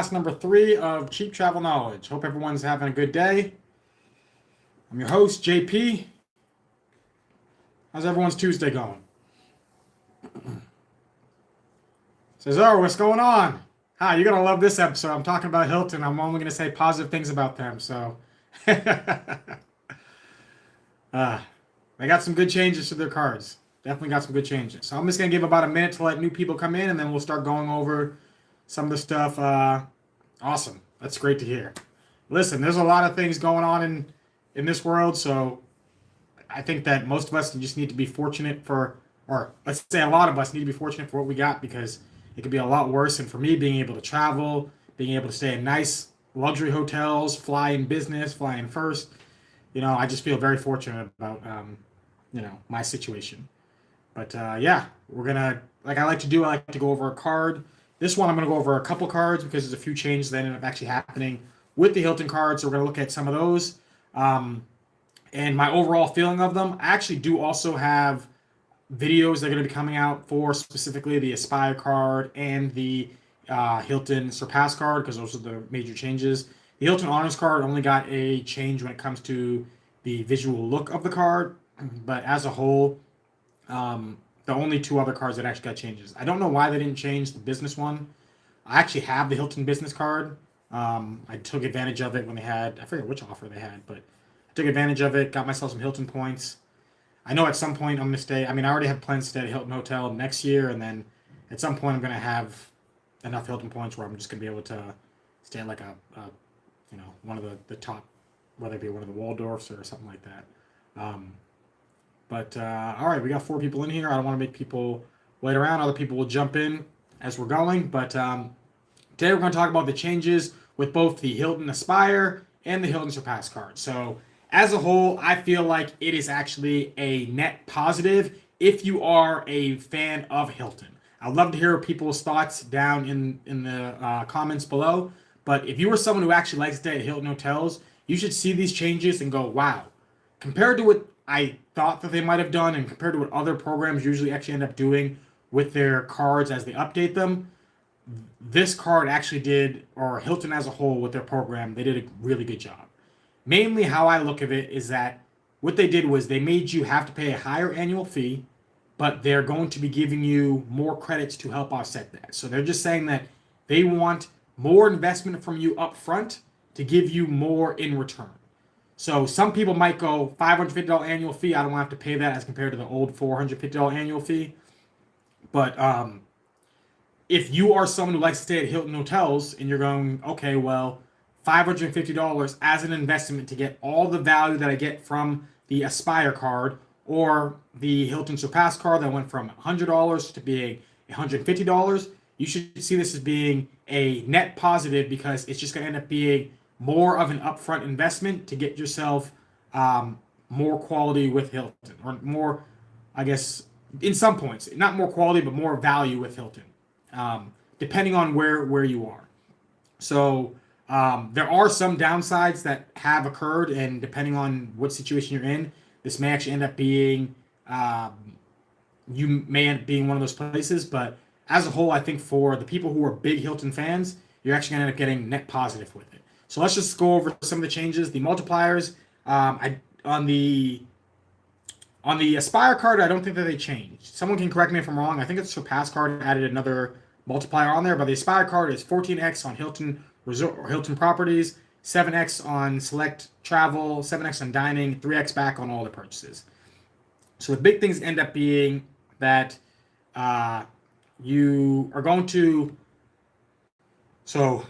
number 3 of Cheap Travel Knowledge. Hope everyone's having a good day. I'm your host, JP. How's everyone's Tuesday going? Cesar, what's going on? Hi, you're going to love this episode. I'm talking about Hilton. I'm only going to say positive things about them. So, they got some good changes to their cards. Definitely got some good changes. So I'm just going to give about a minute to let new people come in, and then we'll start going over some of the stuff. Awesome. That's great to hear. Listen, there's a lot of things going on in this world, so I think that most of us just need to be fortunate for, or let's say a lot of us need to be fortunate for what we got, because it could be a lot worse. And for me, being able to travel, being able to stay in nice luxury hotels, fly in business, fly in first, I just feel very fortunate about, my situation. But yeah, we're gonna, like I like to do, I like to go over a card. This one I'm gonna go over a couple cards because there's a few changes that ended up actually happening with the Hilton cards. So we're gonna look at some of those and my overall feeling of them. I actually do also have videos that are going to be coming out for specifically the Aspire card and the Hilton Surpass card, because those are the major changes. The Hilton Honors card only got a change when it comes to the visual look of the card, but as a whole, the only two other cards that actually got changes. I don't know why they didn't change the business one. I actually have the Hilton business card. I took advantage of it when they had, I forget which offer they had, but I took advantage of it, got myself some Hilton points. I know at some point I'm going to stay. I mean, I already have plans to stay at Hilton Hotel next year, and then at some point I'm going to have enough Hilton points where I'm just going to be able to stay at like one of the top, whether it be one of the Waldorfs or something like that. But all right, we got 4 people in here. I don't want to make people wait around. Other people will jump in as we're going. But today we're going to talk about the changes with both the Hilton Aspire and the Hilton Surpass card. So as a whole, I feel like it is actually a net positive if you are a fan of Hilton. I'd love to hear people's thoughts down in the comments below. But if you are someone who actually likes to stay at Hilton hotels, you should see these changes and go, wow. Compared to what I thought that they might have done, and compared to what other programs usually actually end up doing with their cards as they update them, this card actually did, or Hilton as a whole with their program, they did a really good job. Mainly how I look at it is that what they did was they made you have to pay a higher annual fee, but they're going to be giving you more credits to help offset that. So they're just saying that they want more investment from you up front to give you more in return. So some people might go $550 annual fee. I don't want to have to pay that as compared to the old $450 annual fee. But if you are someone who likes to stay at Hilton hotels and you're going, okay, well, $550 as an investment to get all the value that I get from the Aspire card or the Hilton Surpass card that went from $100 to being $150, you should see this as being a net positive, because it's just going to end up being more of an upfront investment to get yourself more quality with Hilton, or more, I guess, in some points, not more quality, but more value with Hilton, depending on where you are. So there are some downsides that have occurred, and depending on what situation you're in, this may actually end up being, you may end up being one of those places. But as a whole, I think for the people who are big Hilton fans, you're actually going to end up getting net positive with it. So let's just go over some of the changes. The multipliers, on the Aspire card, I don't think that they changed. Someone can correct me if I'm wrong. I think it's Surpass card added another multiplier on there, but the Aspire card is 14x on Hilton Resort or Hilton properties, 7x on select travel, 7x on dining, 3x back on all the purchases. So the big things end up being that you are going to, so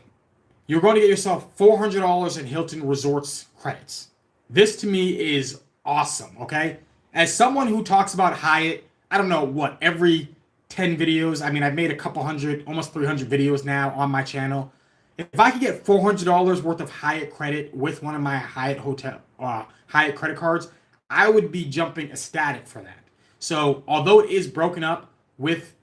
you're going to get yourself $400 in Hilton Resorts credits. This to me is awesome, okay? As someone who talks about Hyatt, I don't know what, every 10 videos, I mean, I've made a couple hundred, almost 300 videos now on my channel. If I could get $400 worth of Hyatt credit with one of my Hyatt Hyatt credit cards, I would be jumping ecstatic for that. So although it is broken up with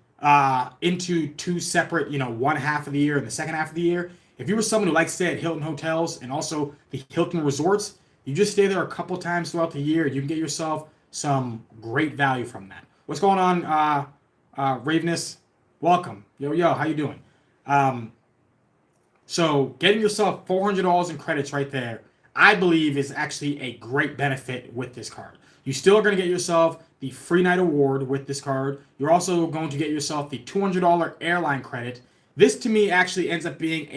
into two separate, one half of the year and the second half of the year, if you were someone who likes to stay at Hilton hotels and also the Hilton resorts, you just stay there a couple times throughout the year. You can get yourself some great value from that. What's going on, Ravenous? Welcome. Yo, how you doing? So getting yourself $400 in credits right there, I believe is actually a great benefit with this card. You still are going to get yourself the free night award with this card. You're also going to get yourself the $200 airline credit. This to me actually ends up being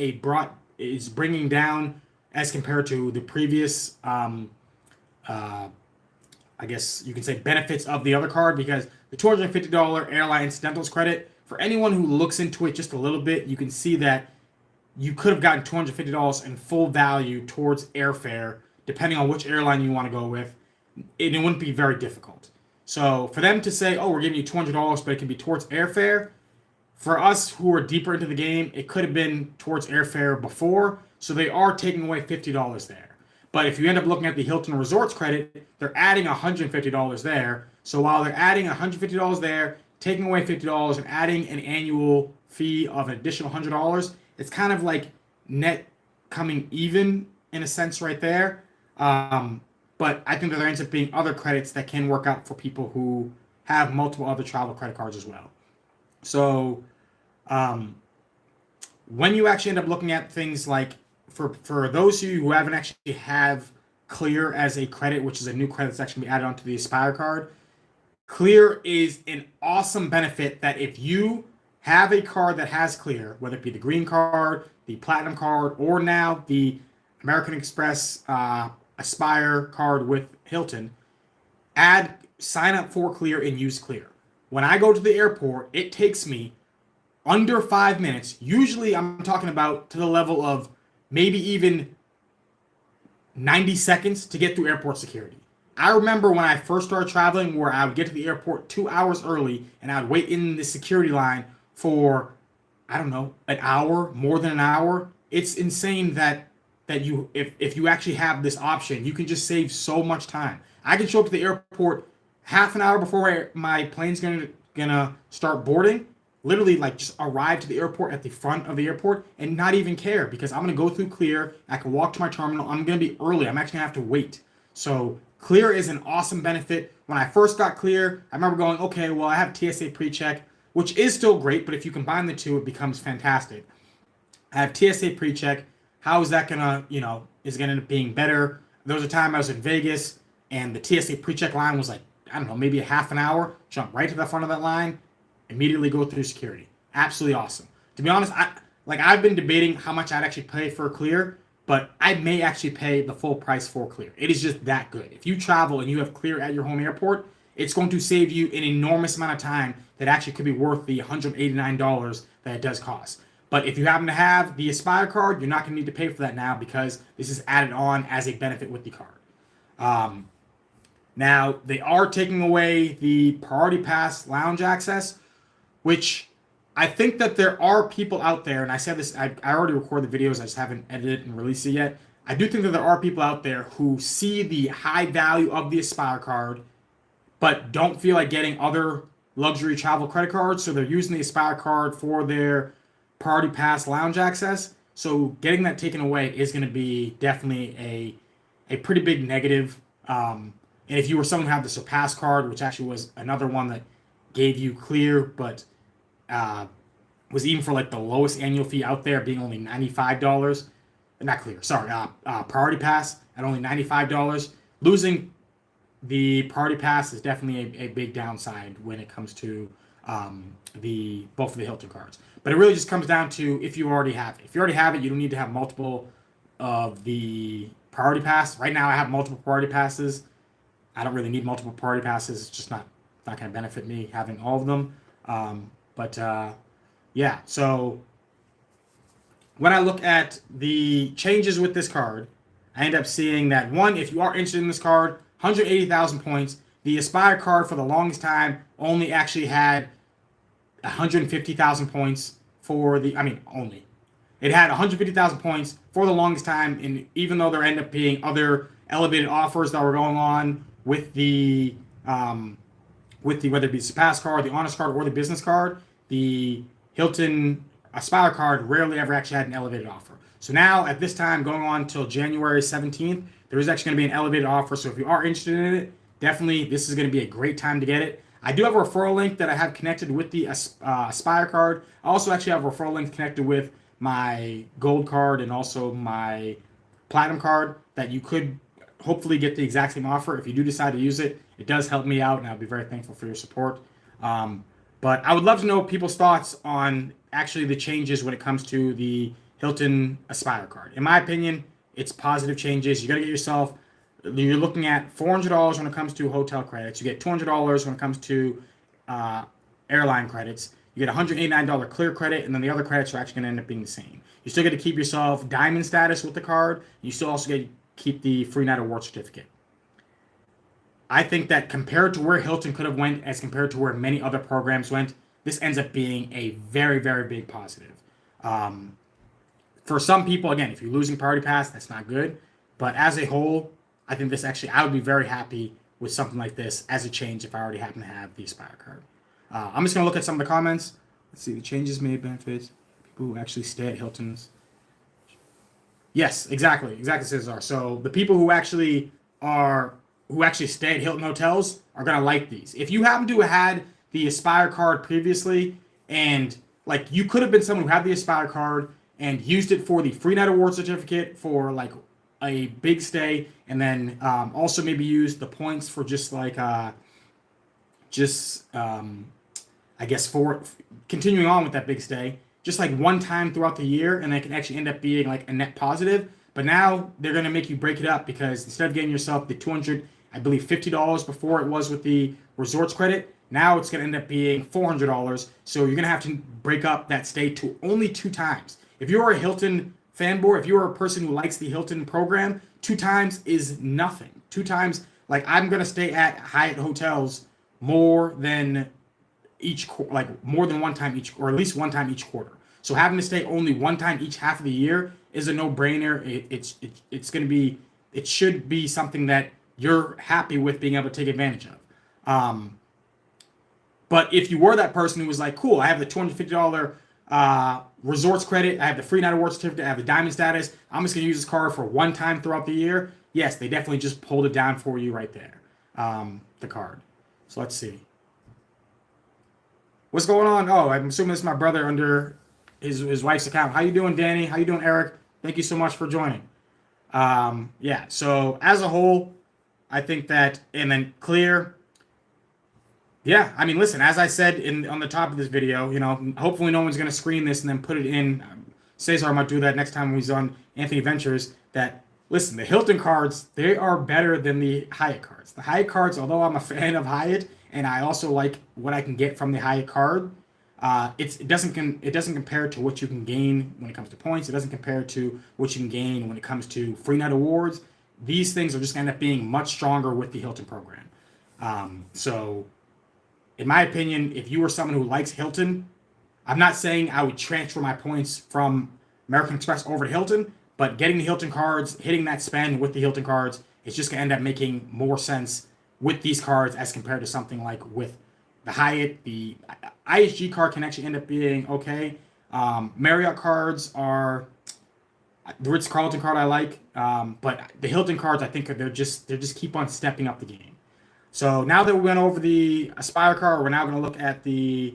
is bringing down as compared to the previous uh, I guess you can say benefits of the other card, because the $250 airline incidentals credit, for anyone who looks into it just a little bit, you can see that you could have gotten $250 in full value towards airfare, depending on which airline you want to go with. It wouldn't be very difficult. So for them to say, oh, we're giving you $200, but it can be towards airfare, for us who are deeper into the game, it could have been towards airfare before. So they are taking away $50 there. But if you end up looking at the Hilton Resorts credit, they're adding $150 there. So while they're adding $150 there, taking away $50 and adding an annual fee of an additional $100, it's kind of like net coming even in a sense right there. But I think that there ends up being other credits that can work out for people who have multiple other travel credit cards as well. So when you actually end up looking at things like, for those of you who haven't actually have Clear as a credit, which is a new credit that's actually going to be added onto the Aspire card, Clear is an awesome benefit that if you have a card that has Clear, whether it be the green card, the platinum card, or now the American Express Aspire card with Hilton, sign up for Clear and use Clear. When I go to the airport, it takes me under 5 minutes. Usually I'm talking about to the level of maybe even 90 seconds to get through airport security. I remember when I first started traveling where I would get to the airport 2 hours early and I'd wait in the security line for, I don't know, an hour, more than an hour. It's insane that you, if you actually have this option, you can just save so much time. I can show up to the airport half an hour before my plane's gonna start boarding, literally like just arrive to the airport at the front of the airport and not even care, because I'm going to go through Clear. I can walk to my terminal. I'm going to be early. I'm actually going to have to wait. So Clear is an awesome benefit. When I first got Clear, I remember going, okay, well, I have TSA PreCheck, which is still great, but if you combine the two, it becomes fantastic. I have TSA PreCheck. How is that going to, is going to end up being better? There was a time I was in Vegas and the TSA PreCheck line was like, I don't know, maybe a half an hour. Jump right to the front of that line, immediately go through security. Absolutely awesome. To be honest, I've been debating how much I'd actually pay for Clear, but I may actually pay the full price for Clear. It is just that good. If you travel and you have Clear at your home airport, it's going to save you an enormous amount of time that actually could be worth the $189 that it does cost. But if you happen to have the Aspire card, you're not going to need to pay for that now because this is added on as a benefit with the card. Now, they are taking away the Priority Pass lounge access, which I think that there are people out there, and I said this, I already recorded the videos, I just haven't edited and released it yet. I do think that there are people out there who see the high value of the Aspire card, but don't feel like getting other luxury travel credit cards, so they're using the Aspire card for their Priority Pass lounge access. So getting that taken away is going to be definitely a pretty big negative. And if you were someone who had the Surpass card, which actually was another one that gave you Clear, but was even for like the lowest annual fee out there, being only $95. Not Clear, sorry, Priority Pass at only $95. Losing the Priority Pass is definitely a big downside when it comes to both of the Hilton cards. But it really just comes down to if you already have it. If you already have it, you don't need to have multiple of the Priority Pass. Right now, I have multiple Priority Passes. I don't really need multiple Priority Passes. It's just not going to benefit me having all of them. Yeah, so when I look at the changes with this card, I end up seeing that, one, if you are interested in this card, 180,000 points. The Aspire card for the longest time only actually had 150,000 points only. It had 150,000 points for the longest time, and even though there ended up being other elevated offers that were going on with the whether it be the Surpass card, the Honors card, or the Business card, the Hilton Aspire card rarely ever actually had an elevated offer. So now, at this time, going on until January 17th, there is actually going to be an elevated offer. So if you are interested in it, definitely this is going to be a great time to get it. I do have a referral link that I have connected with the Aspire card. I also actually have a referral link connected with my gold card and also my platinum card, that you could hopefully get the exact same offer. If you do decide to use it, it does help me out, and I'll be very thankful for your support. But I would love to know people's thoughts on actually the changes when it comes to the Hilton Aspire card. In my opinion, it's positive changes. You got to get yourself, you're looking at $400 when it comes to hotel credits. You get $200 when it comes to airline credits. You get $189 clear credit, and then the other credits are actually going to end up being the same. You still get to keep yourself diamond status with the card. You still also get to keep the free night award certificate. I think that compared to where Hilton could have went as compared to where many other programs went, this ends up being a very, very big positive. For some people, again, if you're losing Priority Pass, that's not good. But as a whole, I think this actually, I would be very happy with something like this as a change if I already happen to have the Aspire card. I'm just going to look at some of the comments. Let's see, the changes may benefit people who actually stay at Hilton's. Yes, exactly, Cesar. So the people who actually stay at Hilton hotels are gonna like these. If you happen to have had the Aspire card previously, and like you could have been someone who had the Aspire card and used it for the free night award certificate for like a big stay, and then also maybe used the points for just like I guess for continuing on with that big stay, just like one time throughout the year, and that can actually end up being like a net positive. But now they're going to make you break it up, because instead of getting yourself the $250 before it was with the resorts credit, now it's going to end up being $400. So you're going to have to break up that stay to only 2 times. If you're a Hilton fanboy, if you're a person who likes the Hilton program, 2 times is nothing. 2 times, like I'm going to stay at Hyatt hotels more than more than 1 time each, or at least 1 time each quarter. So having to stay only 1 time each half of the year is a no-brainer. It's going to be, it should be something that you're happy with being able to take advantage of. But if you were that person who was like, cool, I have the $250 resorts credit, I have the free night award certificate, I have the diamond status, I'm just going to use this card for 1 time throughout the year. Yes, they definitely just pulled it down for you right there, the card. So let's see. What's going on? Oh, I'm assuming this is my brother under his wife's account. How you doing, Danny? How you doing, Eric? Thank you so much for joining. Yeah, so as a whole, I think that, and then clear. Yeah, I mean, listen, as I said on the top of this video, you know, hopefully no one's going to screen this and then put it in. Cesar might do that next time he's on Anthony Ventures. That, listen, the Hilton cards, they are better than the Hyatt cards. The Hyatt cards, although I'm a fan of Hyatt, and I also like what I can get from the Hyatt card, it doesn't compare to what you can gain when it comes to points. It doesn't compare to what you can gain when it comes to free night awards. These things are just going to end up being much stronger with the Hilton program. So, in my opinion, if you were someone who likes Hilton, I'm not saying I would transfer my points from American Express over to Hilton, but getting the Hilton cards, hitting that spend with the Hilton cards, it's just going to end up making more sense with these cards as compared to something like with the Hyatt. The IHG card can actually end up being okay. Marriott cards are, the Ritz-Carlton card I like, but the Hilton cards, I think they just keep on stepping up the game. So now that we went over the Aspire card, we're now going to look at the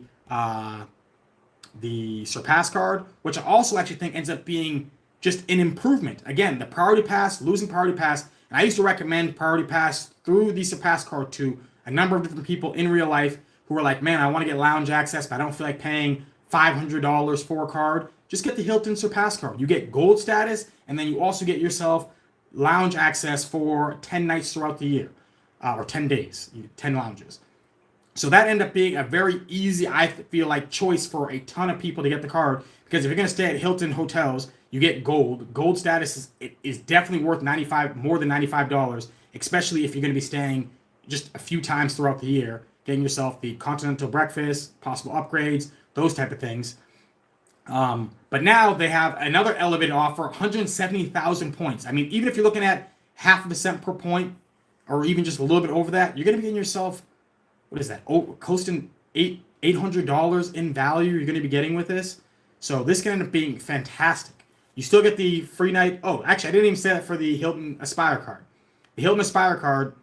Surpass card, which I also actually think ends up being just an improvement. Again, the Priority Pass, losing Priority Pass, and I used to recommend Priority Pass through the Surpass card to a number of different people in real life who are like, man, I want to get lounge access, but I don't feel like paying $500 for a card. Just get the Hilton Surpass card. You get gold status, and then you also get yourself lounge access for 10 nights throughout the year, or 10 days, 10 lounges. So that ended up being a very easy, I feel like, choice for a ton of people to get the card, because if you're going to stay at Hilton hotels, you get gold. Gold status is definitely worth more than $95, especially if you're going to be staying just a few times throughout the year, getting yourself the continental breakfast, possible upgrades, those type of things. But now they have another elevated offer, 170,000 points. I mean, even if you're looking at 0.5 cent per point, or even just a little bit over that, you're going to be getting yourself, what is that? Oh, close to $800 in value you're going to be getting with this. So this can end up being fantastic. You still get the free night. Oh, actually, I didn't even say that for the Hilton Aspire card. The Hilton Aspire card,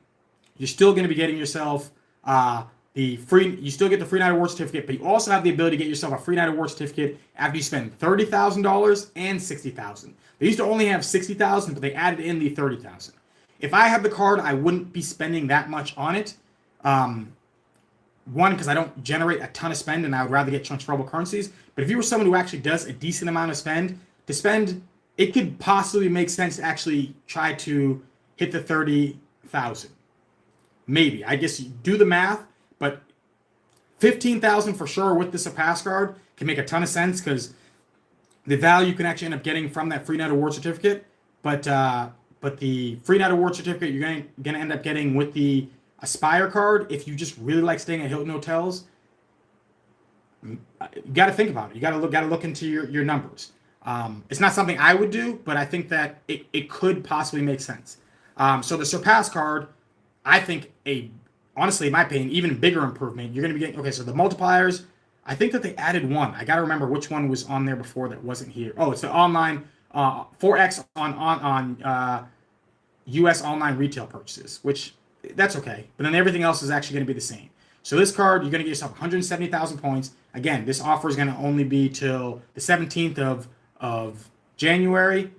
you're still going to be getting yourself the you still get the free night award certificate, but you also have the ability to get yourself a free night award certificate after you spend $30,000 and $60,000. They used to only have $60,000, but they added in the $30,000. If I had the card, I wouldn't be spending that much on it. One, because I don't generate a ton of spend, and I would rather get transferable currencies. But if you were someone who actually does a decent amount of spend, it could possibly make sense to actually try to hit the 30,000. Maybe. I guess you do the math, but 15,000 for sure with the Surpass card can make a ton of sense because the value you can actually end up getting from that free night award certificate. But the free night award certificate you're going to end up getting with the Aspire card, if you just really like staying at Hilton hotels, you got to think about it. You got to look into your numbers. It's not something I would do, but I think that it could possibly make sense. So the Surpass card, I think honestly, in my opinion, even bigger improvement. You're going to be getting, okay, so the multipliers, I think that they added one. I got to remember which one was on there before that wasn't here. Oh, it's the online 4X on U.S. online retail purchases, which that's okay. But then everything else is actually going to be the same. So this card, you're going to get yourself 170,000 points. Again, this offer is going to only be till the 17th of January.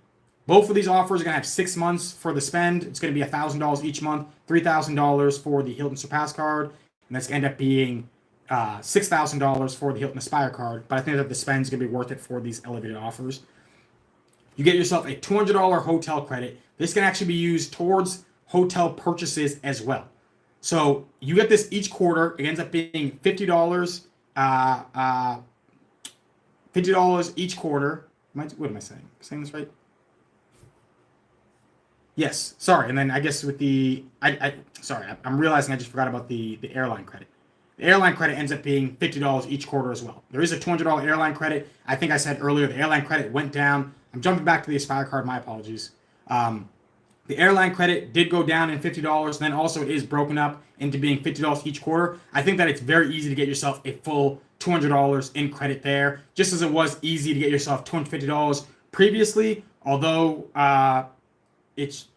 Both of these offers are going to have 6 months for the spend. It's going to be $1,000 each month, $3,000 for the Hilton Surpass card, and that's going to end up being $6,000 for the Hilton Aspire card. But I think that the spend is going to be worth it for these elevated offers. You get yourself a $200 hotel credit. This can actually be used towards hotel purchases as well. So you get this each quarter. It ends up being $50. $50 each quarter. What am I saying? Am I saying this right? Yes. Sorry. And then I guess with I'm realizing I just forgot about the airline credit. The airline credit ends up being $50 each quarter as well. There is a $200 airline credit. I think I said earlier the airline credit went down. I'm jumping back to the Aspire card. My apologies. The airline credit did go down in $50, and then also it is broken up into being $50 each quarter. I think that it's very easy to get yourself a full $200 in credit there, just as it was easy to get yourself $250 previously, although it's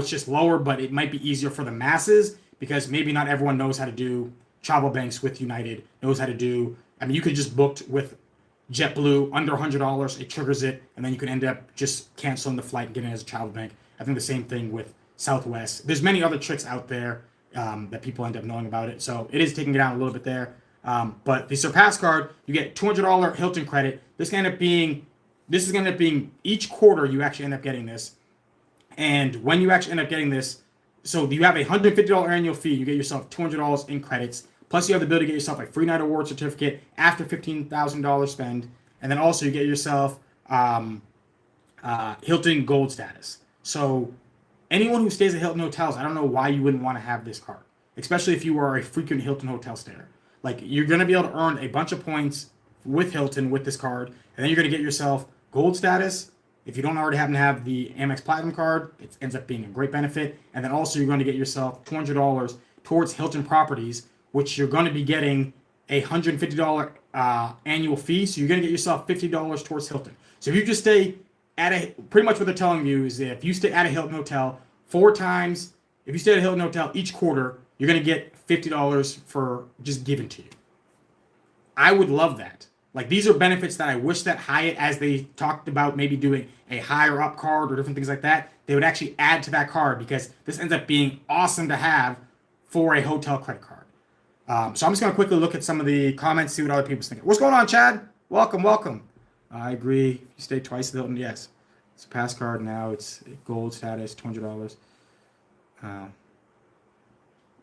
just lower, but it might be easier for the masses because maybe not everyone knows how to do travel banks with United, knows how to do, you could just book with JetBlue under $100, it triggers it, and then you can end up just canceling the flight and getting it as a travel bank. I think the same thing with Southwest. There's many other tricks out there that people end up knowing about it. So it is taking it down a little bit there. But the Surpass card, you get $200 Hilton credit. This is going to end up being each quarter you actually end up getting this. And when you actually end up getting this, so you have a $150 annual fee. You get yourself $200 in credits. Plus you have the ability to get yourself a free night award certificate after $15,000 spend. And then also you get yourself Hilton Gold status. So anyone who stays at Hilton hotels, I don't know why you wouldn't want to have this card, especially if you are a frequent Hilton hotel stayer. Like, you're going to be able to earn a bunch of points with Hilton with this card, and then you're going to get yourself gold status. If you don't already happen to have the Amex Platinum card, it ends up being a great benefit. And then also you're going to get yourself $200 towards Hilton properties, which you're going to be getting a $150 annual fee. So you're going to get yourself $50 towards Hilton. So if you just stay pretty much what they're telling you is that if you stay at a Hilton hotel 4 times, if you stay at a Hilton hotel each quarter, you're going to get $50 for just given to you. I would love that. Like, these are benefits that I wish that Hyatt, as they talked about maybe doing a higher up card or different things like that, they would actually add to that card, because this ends up being awesome to have for a hotel credit card. So I'm just going to quickly look at some of the comments, see what other people's thinking. What's going on, Chad? Welcome. I agree. If you stay twice at Hilton, yes. It's a pass card now. It's gold status, $200.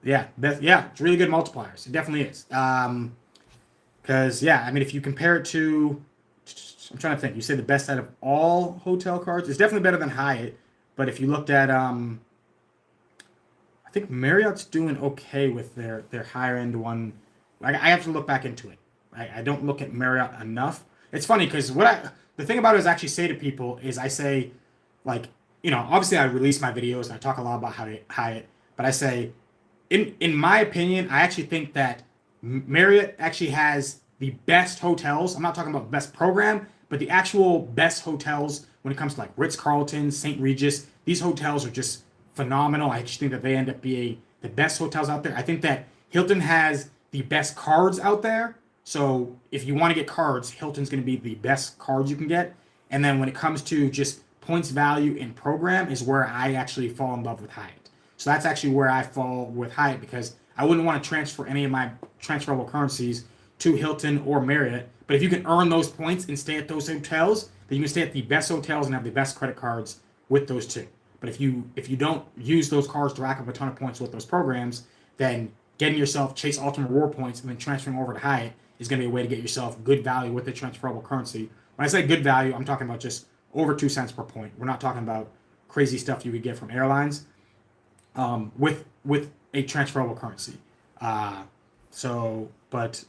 It's really good multipliers. It definitely is. Because, if you compare it to, I'm trying to think. You say the best out of all hotel cards. It's definitely better than Hyatt. But if you looked at, I think Marriott's doing okay with their higher end one. I have to look back into it. I don't look at Marriott enough. It's funny because the thing about it is I actually say to people is I say, obviously I release my videos and I talk a lot about Hyatt, but I say, in my opinion, I actually think that Marriott actually has the best hotels. I'm not talking about best program, but the actual best hotels when it comes to like Ritz-Carlton, St. Regis. These hotels are just phenomenal. I just think that they end up being the best hotels out there. I think that Hilton has the best cards out there. So if you want to get cards, Hilton's going to be the best cards you can get. And then when it comes to just points value in program is where I actually fall in love with Hyatt. So that's actually where I fall with Hyatt, because I wouldn't want to transfer any of my transferable currencies to Hilton or Marriott. But if you can earn those points and stay at those hotels, then you can stay at the best hotels and have the best credit cards with those two. But if you don't use those cards to rack up a ton of points with those programs, then getting yourself Chase Ultimate Reward points and then transferring over to Hyatt is going to be a way to get yourself good value with the transferable currency. When I say good value, I'm talking about just over 2 cents per point. We're not talking about crazy stuff you would get from airlines with a transferable currency. But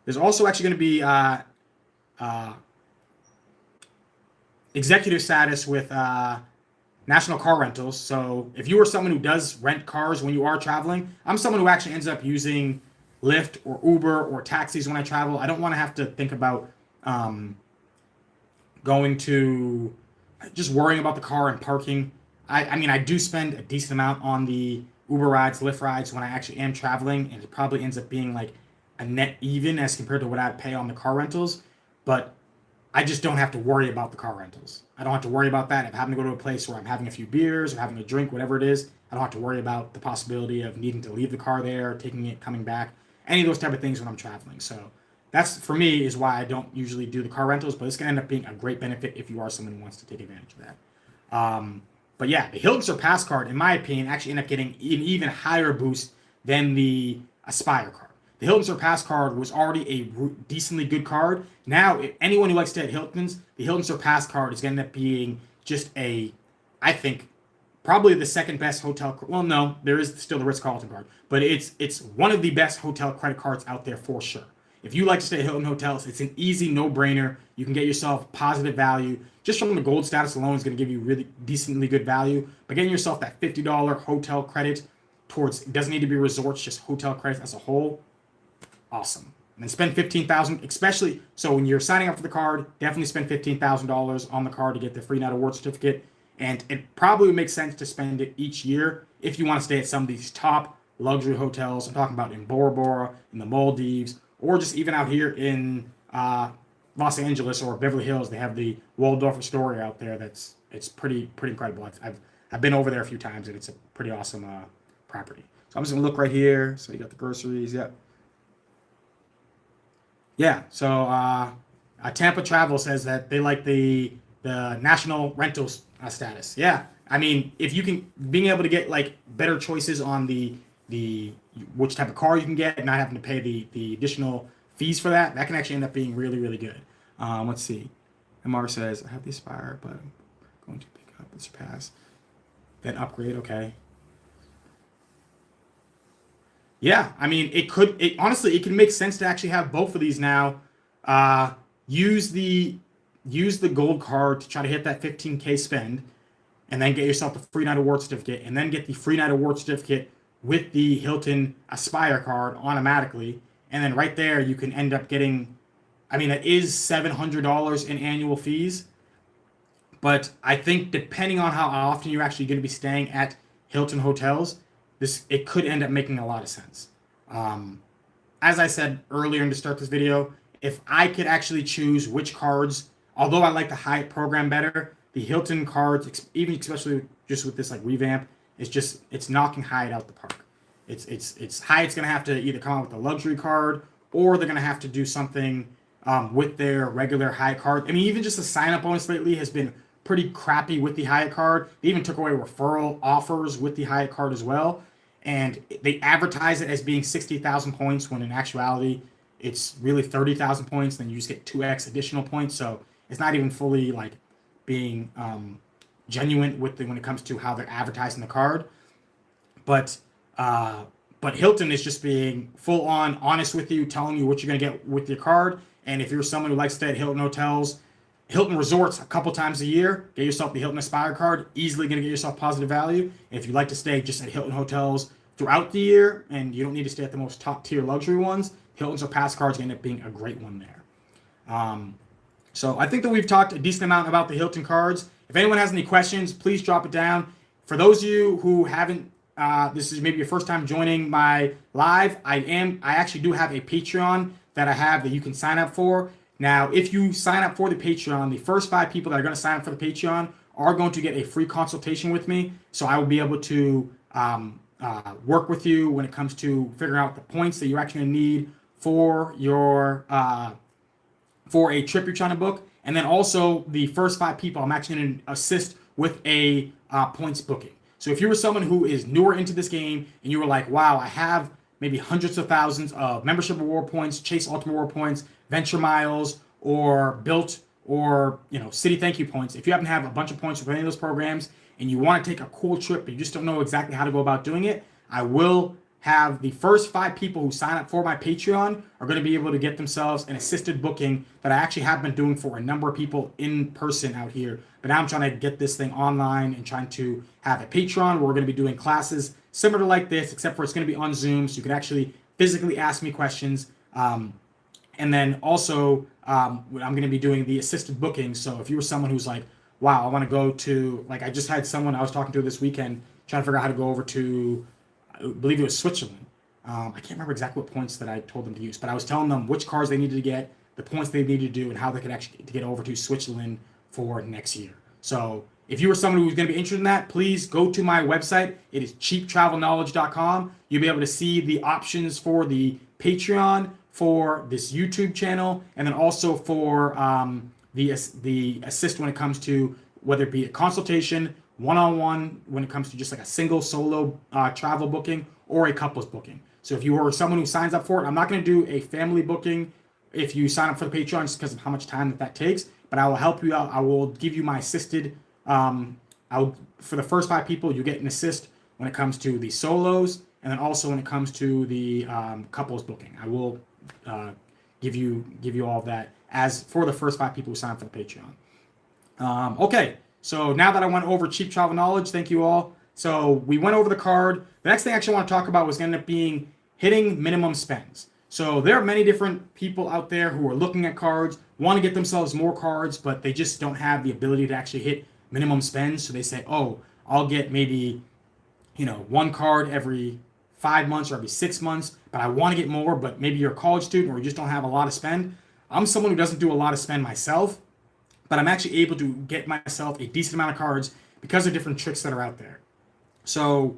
there's also actually going to be executive status with national car rentals. So if you are someone who does rent cars when you are traveling, I'm someone who actually ends up using Lyft or Uber or taxis when I travel. I don't want to have to think about going to just worrying about the car and parking. I mean, I do spend a decent amount on the Uber rides, Lyft rides when I actually am traveling, and it probably ends up being like a net even as compared to what I'd pay on the car rentals. But I just don't have to worry about the car rentals. I don't have to worry about that. If I'm having to go to a place where I'm having a few beers or having a drink, whatever it is, I don't have to worry about the possibility of needing to leave the car there, taking it, coming back, any of those type of things when I'm traveling. So that's, for me, is why I don't usually do the car rentals, but it's going to end up being a great benefit if you are someone who wants to take advantage of that. But yeah, the Hilton Surpass card, in my opinion, actually end up getting an even higher boost than the Aspire card. The Hilton Surpass card was already a decently good card. Now, if anyone who likes to hit Hilton's, the Hilton Surpass card is going to end up being just I think, probably the second best hotel. Well, no, there is still the Ritz-Carlton card, but it's one of the best hotel credit cards out there for sure. If you like to stay at Hilton hotels, it's an easy no-brainer. You can get yourself positive value. Just from the gold status alone is going to give you really decently good value. But getting yourself that $50 hotel credit towards, it doesn't need to be resorts, just hotel credits as a whole, awesome. And then spend $15,000, especially, so when you're signing up for the card, definitely spend $15,000 on the card to get the free night award certificate. And it probably would make sense to spend it each year if you want to stay at some of these top luxury hotels. I'm talking about in Bora Bora, in the Maldives, or just even out here in Los Angeles or Beverly Hills. They have the Waldorf Astoria out there. It's pretty incredible. I've been over there a few times, and it's a pretty awesome property. So I'm just gonna look right here. So you got the groceries. Yep. Yeah. So Tampa Travel says that they like the national rentals status. Yeah. I mean, if you can, being able to get like better choices on the which type of car you can get, and not having to pay the additional fees for that can actually end up being really, really good. Let's see. MR says, I have the Aspire, but I'm going to pick up the Surpass. Then upgrade, okay. Yeah, I mean, honestly, it can make sense to actually have both of these now. Use the gold card to try to hit that 15K spend, and then get yourself the free night award certificate, and then get the free night award certificate with the Hilton Aspire card automatically. And then right there, you can end up getting, I mean, that is $700 in annual fees. But I think depending on how often you're actually going to be staying at Hilton hotels, it could end up making a lot of sense. As I said earlier to start this video, if I could actually choose which cards, although I like the Hyatt program better, the Hilton cards, even especially just with this like revamp, it's knocking Hyatt out the park. It's Hyatt's gonna have to either come out with a luxury card, or they're gonna have to do something with their regular Hyatt card. I mean, even just the sign-up bonus lately has been pretty crappy with the Hyatt card. They even took away referral offers with the Hyatt card as well, and they advertise it as being 60,000 points when in actuality it's really 30,000 points. Then you just get 2x additional points, so it's not even fully like being genuine when it comes to how they're advertising the card. But Hilton is just being full on honest with you, telling you what you're going to get with your card. And if you're someone who likes to stay at Hilton hotels, Hilton resorts a couple times a year, get yourself the Hilton Aspire card, easily going to get yourself positive value. And if you like to stay just at Hilton hotels throughout the year, and you don't need to stay at the most top tier luxury ones, Hilton Surpass cards end up being a great one there. So I think that we've talked a decent amount about the Hilton cards. If anyone has any questions, please drop it down. For those of you who haven't this is maybe your first time joining my live, I actually do have a Patreon that I have that you can sign up for. Now, if you sign up for the Patreon, the first 5 people that are going to sign up for the Patreon are going to get a free consultation with me. So I will be able to work with you when it comes to figuring out the points that you're actually going to need for your for a trip you're trying to book. And then also the first 5 people, I'm actually going to assist with a points booking. So if you were someone who is newer into this game and you were like, wow, I have maybe hundreds of thousands of membership reward points, Chase Ultimate Reward points, Venture Miles, or Built, or City Thank You points. If you happen to have a bunch of points with any of those programs and you want to take a cool trip but you just don't know exactly how to go about doing it, I will have the first 5 people who sign up for my Patreon are going to be able to get themselves an assisted booking that I actually have been doing for a number of people in person out here. But now I'm trying to get this thing online and trying to have a Patreon where we're going to be doing classes similar to like this, except for it's going to be on Zoom, so you can actually physically ask me questions. And then also, I'm going to be doing the assisted booking. So if you were someone who's like, wow, I want to go to, like I just had someone I was talking to this weekend trying to figure out how to go over to, I believe it was Switzerland. I can't remember exactly what points that I told them to use, but I was telling them which cars they needed to get, the points they needed to do, and how they could actually get over to Switzerland for next year. So if you were someone who's going to be interested in that, please go to my website. It is cheaptravelknowledge.com. You'll be able to see the options for the Patreon, for this YouTube channel, and then also for the assist when it comes to whether it be a consultation, one-on-one when it comes to just like a single solo travel booking or a couples booking. So if you are someone who signs up for it, I'm not going to do a family booking if you sign up for the Patreon just because of how much time that takes, but I will help you out. I will give you my assisted, for the first 5 people, you get an assist when it comes to the solos, and then also when it comes to the couples booking. I will give you all of that as for the first 5 people who sign up for the Patreon. Okay. So now that I went over cheap travel knowledge, thank you all. So we went over the card. The next thing I actually want to talk about was going to end up being hitting minimum spends. So there are many different people out there who are looking at cards, want to get themselves more cards, but they just don't have the ability to actually hit minimum spends. So they say, oh, I'll get maybe, 1 card every 5 months or every 6 months, but I want to get more, but maybe you're a college student or you just don't have a lot of spend. I'm someone who doesn't do a lot of spend myself, but I'm actually able to get myself a decent amount of cards because of different tricks that are out there. So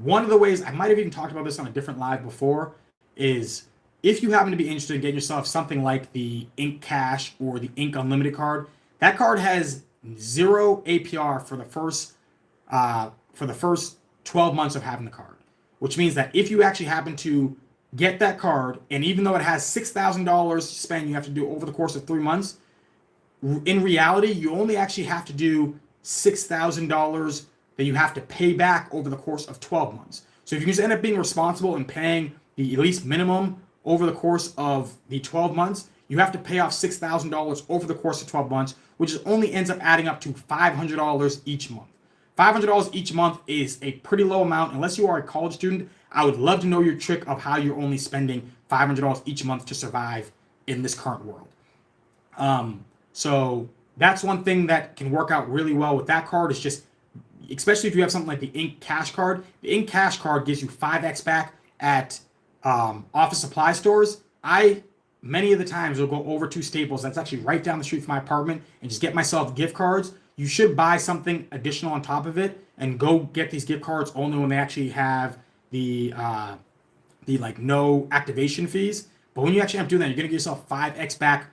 one of the ways, I might have even talked about this on a different live before, is if you happen to be interested in getting yourself something like the Ink Cash or the Ink Unlimited card, that card has 0 APR for the first 12 months of having the card, which means that if you actually happen to get that card, and even though it has $6,000 to spend, you have to do over the course of 3 months, in reality, you only actually have to do $6,000 that you have to pay back over the course of 12 months. So if you just end up being responsible and paying the at least minimum over the course of the 12 months, you have to pay off $6,000 over the course of 12 months, which only ends up adding up to $500 each month. $500 each month is a pretty low amount. Unless you are a college student, I would love to know your trick of how you're only spending $500 each month to survive in this current world. So that's one thing that can work out really well with that card, is just, especially if you have something like the Ink Cash card. The Ink Cash card gives you 5x back at office supply stores. Many of the times will go over to Staples, that's actually right down the street from my apartment, and just get myself gift cards. You should buy something additional on top of it and go get these gift cards only when they actually have the like no activation fees. But when you actually end up doing that, you're gonna get yourself 5x back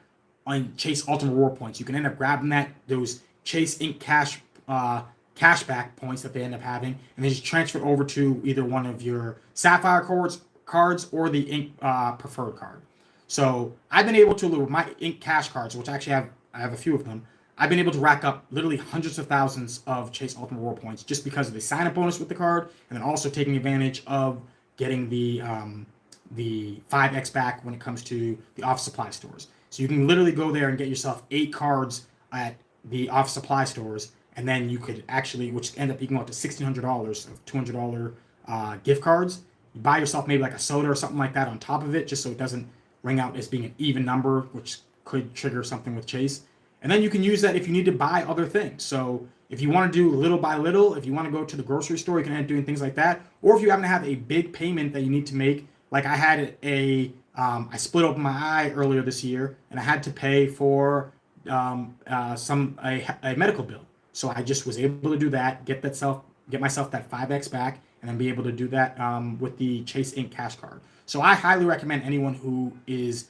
on Chase Ultimate Reward points. You can end up grabbing those Chase Ink Cash cashback points that they end up having, and then just transfer it over to either one of your Sapphire cards or the Ink Preferred card. So I've been able to, with my Ink Cash cards, which I have a few of them, I've been able to rack up literally hundreds of thousands of Chase Ultimate Reward points just because of the sign-up bonus with the card, and then also taking advantage of getting the 5x back when it comes to the office supply stores. So you can literally go there and get yourself 8 cards at the office supply stores, and then you could actually, which end up equaling up to $1,600 of $200 gift cards. You buy yourself maybe like a soda or something like that on top of it, just so it doesn't ring out as being an even number, which could trigger something with Chase. And then you can use that if you need to buy other things. So If you want to do little by little, if you want to go to the grocery store, you can end up doing things like that. Or if you happen to have a big payment that you need to make, like I had I split open my eye earlier this year, and I had to pay for a medical bill. So I just was able to do that, get myself that 5x back, and then be able to do that with the Chase Ink Cash Card. So I highly recommend anyone who wants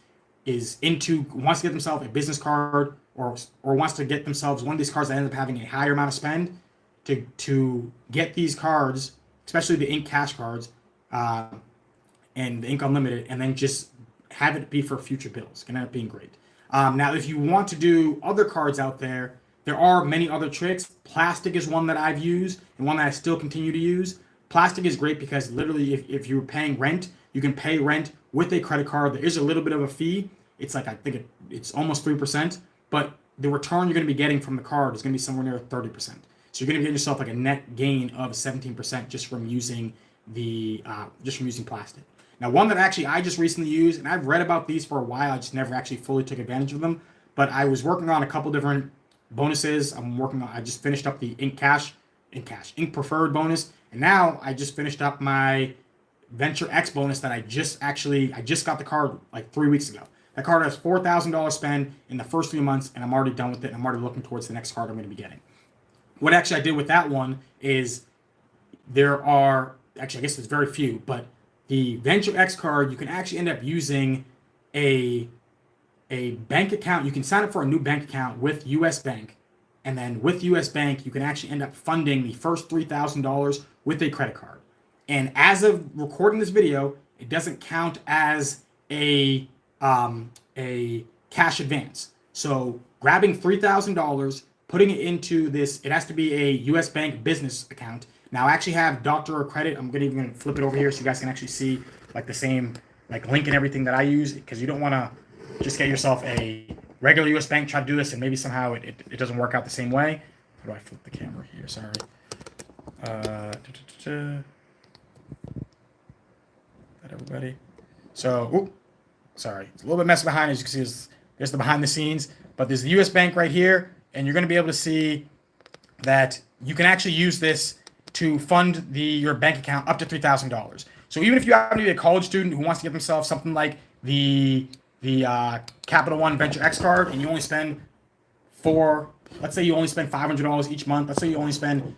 to get themselves a business card or wants to get themselves one of these cards that ends up having a higher amount of spend to get these cards, especially the Ink Cash cards and the Ink Unlimited, and then just have it be for future bills. It's gonna end up being great. Now, if you want to do other cards out there, there are many other tricks. Plastic is one that I've used and one that I still continue to use. Plastic is great because literally if you're paying rent, you can pay rent with a credit card. There is a little bit of a fee. It's like, I think it's almost 3%, but the return you're going to be getting from the card is going to be somewhere near 30%. So you're going to get yourself like a net gain of 17% just from using plastic. Now, one that actually I just recently used, and I've read about these for a while, I just never actually fully took advantage of them, but I was working on a couple different bonuses. I just finished up the Ink Preferred bonus, and now I just finished up my Venture X bonus that I just got the card like 3 weeks ago. That card has $4,000 spend in the first 3 months, and I'm already done with it. I'm already looking towards the next card I'm going to be getting. What actually I did with that one is I guess there's very few, but the Venture X card, you can actually end up using a bank account. You can sign up for a new bank account with US Bank, and then with US Bank, you can actually end up funding the first $3,000 with a credit card. And as of recording this video, it doesn't count as a cash advance. So grabbing $3,000, putting it into this, it has to be a US Bank business account. Now I actually have Doctor of Credit. I'm even gonna flip it over here so you guys can actually see like the same like link and everything that I use, because you don't want to just get yourself a regular US Bank, try to do this, and maybe somehow it doesn't work out the same way. How do I flip the camera here? Sorry. That everybody. So, sorry, it's a little bit messy behind. As you can see, there's the behind the scenes, but there's the US Bank right here, and you're going to be able to see that you can actually use this to fund your bank account up to $3,000. So even if you happen to be a college student who wants to get themselves something like the Capital One Venture X card, and you only spend let's say you only spend $500 each month. Let's say you only spend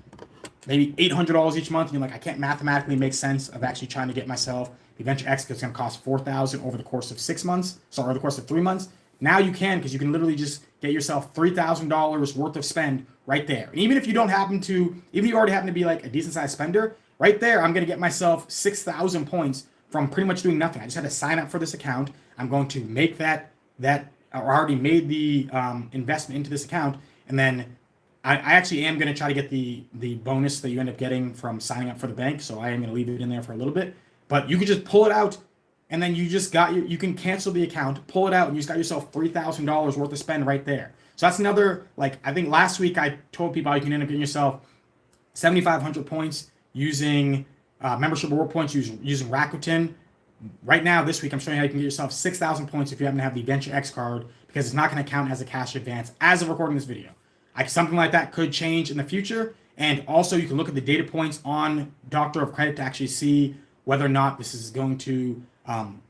maybe $800 each month, and you're like, I can't mathematically make sense of actually trying to get myself the Venture X because it's going to cost $4,000 over the course of 6 months, over the course of 3 months. Now you can, because you can literally just get yourself $3,000 worth of spend right there. And even if you already happen to be like a decent sized spender, right there, I'm going to get myself 6,000 points from pretty much doing nothing. I just had to sign up for this account. I'm going to make that or already made the investment into this account, and then I actually am going to try to get the bonus that you end up getting from signing up for the bank. So I am going to leave it in there for a little bit, but you can just pull it out, and then you can cancel the account, pull it out, and you just got yourself $3,000 worth of spend right there. So that's another, like, I think last week I told people you can end up getting yourself 7,500 points using membership reward points using Rakuten. Right now, this week, I'm showing you how you can get yourself 6,000 points if you happen to have the Venture X card, because it's not going to count as a cash advance as of recording this video. Something like that could change in the future. And also, you can look at the data points on Doctor of Credit to actually see whether or not this is going to,